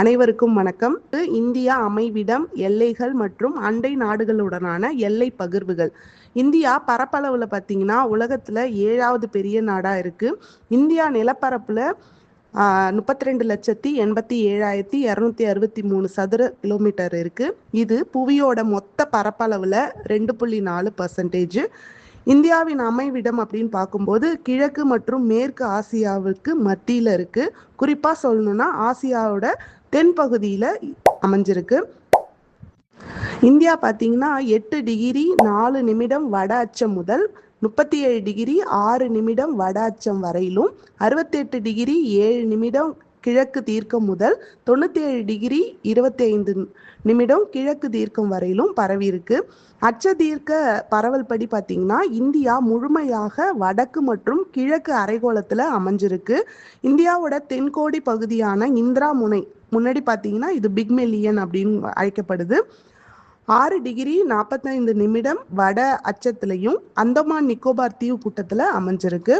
அனைவருக்கும் வணக்கம். இந்தியா அமைவிடம், எல்லைகள் மற்றும் அண்டை நாடுகளுடனான எல்லை பகிர்வுகள். இந்தியா பரப்பளவுல பார்த்தீங்கன்னா உலகத்துல 7வது பெரிய நாடா இருக்கு. இந்தியா நிலப்பரப்புல 32,87,263 சதுர கிலோமீட்டர் இருக்கு. இது புவியோட மொத்த பரப்பளவுல 2.4%. இந்தியாவின் அமைவிடம் அப்படின்னு பார்க்கும்போது கிழக்கு மற்றும் மேற்கு ஆசியாவுக்கு மத்தியில இருக்கு. குறிப்பா சொல்லணும்னா ஆசியாவோட தென்பகுதியில அமைஞ்சிருக்கு. இந்தியா பார்த்தீங்கன்னா 8 டிகிரி 4 நிமிடம் வட அச்சம் முதல் 37 டிகிரி 6 நிமிடம் வட அச்சம் வரையிலும், 68 டிகிரி 7 நிமிடம் கிழக்கு தீர்க்கம் முதல் 97 டிகிரி 25 நிமிடம் கிழக்கு தீர்க்கம் வரையிலும் பரவி இருக்கு. அச்ச தீர்க்க பரவல் படி பார்த்தீங்கன்னா இந்தியா முழுமையாக வடக்கு மற்றும் கிழக்கு அரைகோளத்துல அமைஞ்சிருக்கு. இந்தியாவோட தென்கோடி பகுதியான இந்திரா முனை, முன்னாடி பார்த்தீங்கன்னா இது பிக் மெல்லியன் அப்படின்னு அழைக்கப்படுது, 6 டிகிரி 45 நிமிடம் வட அச்சத்திலையும் அந்தமான் நிக்கோபார் தீவு கூட்டத்துல அமைஞ்சிருக்கு.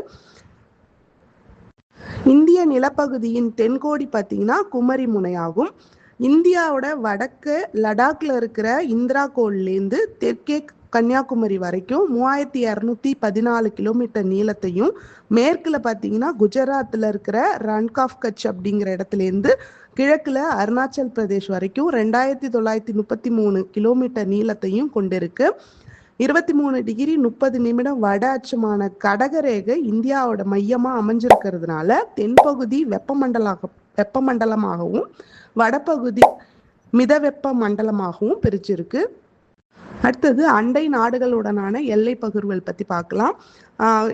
இந்திய நிலப்பகுதியின் தென்கோடி பார்த்தீங்கன்னா குமரி முனையாகும். இந்தியாவோட வடக்கு லடாக்ல இருக்கிற இந்திரா கோல்லேருந்து தெற்கே கன்னியாகுமரி வரைக்கும் 3214 கிலோமீட்டர் நீளத்தையும், மேற்குல பார்த்தீங்கன்னா குஜராத்தில் இருக்கிற ரன்காஃப் கட்ச் அப்படிங்கிற இடத்துலேருந்து கிழக்குல அருணாச்சல் பிரதேஷ் வரைக்கும் 2933 கிலோமீட்டர் நீளத்தையும் கொண்டிருக்கு. 23 டிகிரி 30 நிமிடம் வட அச்சமான கடகரேகை இந்தியாவோட மையமா அமைஞ்சிருக்கிறதுனால தென்பகுதி வெப்பமண்டலமாகவும் வடபகுதி மிதவெப்ப மண்டலமாகவும் பிரிச்சிருக்கு. அடுத்தது அண்டை நாடுகளுடனான எல்லை பகிர்வுகள் பத்தி பார்க்கலாம்.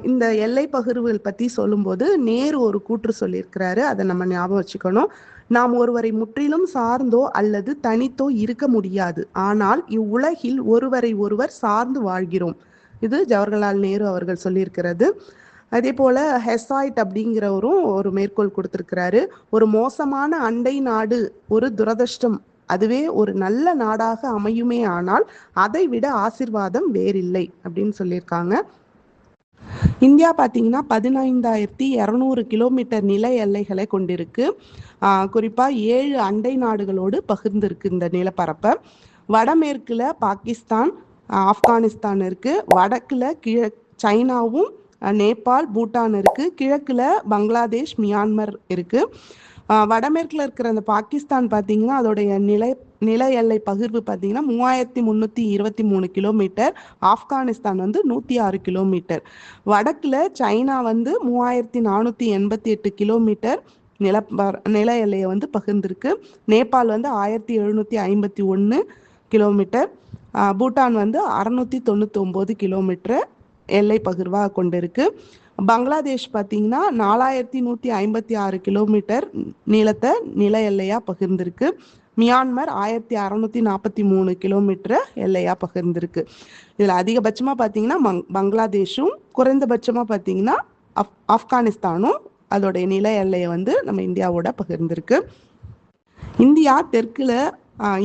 இந்த எல்லை பகிர்வுகள் பத்தி சொல்லும்போது நேரு ஒரு கூற்று சொல்லியிருக்கிறாரு, அதை நம்ம ஞாபகம் வச்சுக்கணும். நாம் ஒருவரை முற்றிலும் சார்ந்தோ அல்லது தனித்தோ இருக்க முடியாது, ஆனால் இவ்வுலகில் ஒருவரை ஒருவர் சார்ந்து வாழ்கிறோம். இது ஜவஹர்லால் நேரு அவர்கள் சொல்லியிருக்கிறது. அதே போல ஹெசாய்ட் அப்படிங்கிறவரும் ஒரு மேற்கோள் கொடுத்திருக்கிறாரு. ஒரு மோசமான அண்டை நாடு ஒரு துரதிர்ஷ்டம், அதுவே ஒரு நல்ல நாடாக அமையுமே ஆனால் அதை விட ஆசீர்வாதம் வேறில்லை அப்படின்னு சொல்லியிருக்காங்க. இந்தியா பார்த்தீங்கன்னா 15,200 கிலோமீட்டர் நில எல்லைகளை கொண்டிருக்கு. குறிப்பா 7 அண்டை நாடுகளோடு பகிர்ந்திருக்கு இந்த நிலப்பரப்பை. வடமேற்குல பாகிஸ்தான், ஆப்கானிஸ்தான் இருக்கு. வடக்குல சைனாவும் நேபாள், பூட்டான் இருக்கு. கிழக்குல பங்களாதேஷ், மியான்மர் இருக்கு. வடமேற்குல இருக்கிற அந்த பாகிஸ்தான் பார்த்தீங்கன்னா அதோடைய நில எல்லை பகிர்வு பார்த்தீங்கன்னா 3323 கிலோமீட்டர். ஆப்கானிஸ்தான் 106 கிலோமீட்டர். வடக்குல சைனா 3488 கிலோமீட்டர் நில எல்லையை பகிர்ந்திருக்கு. நேபாள் 1751 கிலோமீட்டர். பூட்டான் 699 கிலோமீட்டர் எல்லை பகிர்வாக கொண்டிருக்கு. பங்களாதேஷ் பார்த்தீங்கன்னா 4156 கிலோமீட்டர் நீளத்தை நில எல்லையா பகிர்ந்திருக்கு. Myanmar 1643 kilometre எல்லையா பகிர்ந்திருக்கு. இதுல அதிகபட்சமா பார்த்தீங்கன்னா பங்களாதேஷும், குறைந்தபட்சமா பார்த்தீங்கன்னா ஆப்கானிஸ்தானும் அதோடைய நில எல்லையை நம்ம இந்தியாவோட பகிர்ந்திருக்கு. இந்தியா தெற்குல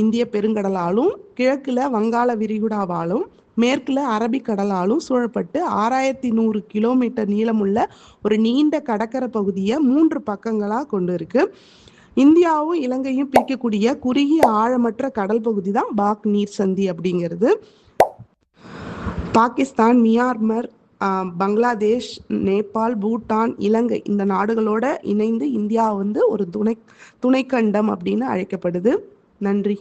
இந்திய பெருங்கடலாலும், கிழக்குல வங்காள விரிகுடாவாலும், மேற்குல அரபிக்கடலாலும் சூழப்பட்டு 6100 கிலோமீட்டர் நீளமுள்ள ஒரு நீண்ட கடற்கரை பகுதியை 3 பக்கங்களா கொண்டு இருக்கு. இந்தியாவும் இலங்கையும் பிரிக்கக்கூடிய குறுகிய ஆழமற்ற கடல் பகுதி தான் பாக் நீர் சந்தி அப்படிங்கிறது. பாகிஸ்தான், மியான்மர், பங்களாதேஷ், நேபாள், பூட்டான், இலங்கை இந்த நாடுகளோட இணைந்து இந்தியா ஒரு துணைக்கண்டம் அப்படின்னு அழைக்கப்படுது. நன்றி.